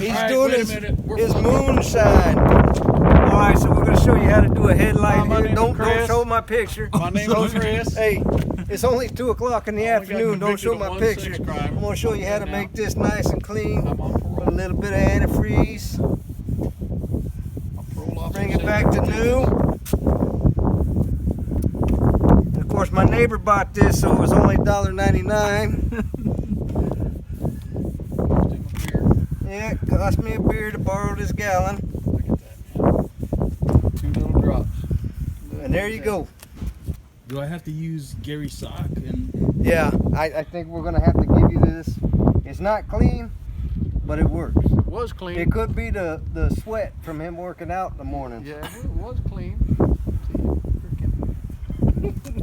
He's right, doing wait a his minute. We're moonshine. All right, so we're going to show you how to do a headlight My here. name is Don't Chris. show my picture. My name is Chris. Hey, it's only 2 o'clock in the I only got afternoon. Don't convicted show of my 1 picture. sex crime. I'm going to show you how to Now, make this nice and clean. I'm on parole. Put a little bit of antifreeze. I'm parole officer. Bring it back to new. And of course, my neighbor bought this, so it was only $1.99. Yeah, it cost me a beer to borrow this gallon. Look at that. 2 little drops. And there you go. Do I have to use Gary's sock? And Yeah, I think we're going to have to give you this. It's not clean, but it works. It was clean. It could be the sweat from him working out in the morning. Yeah, it was clean. See, freaking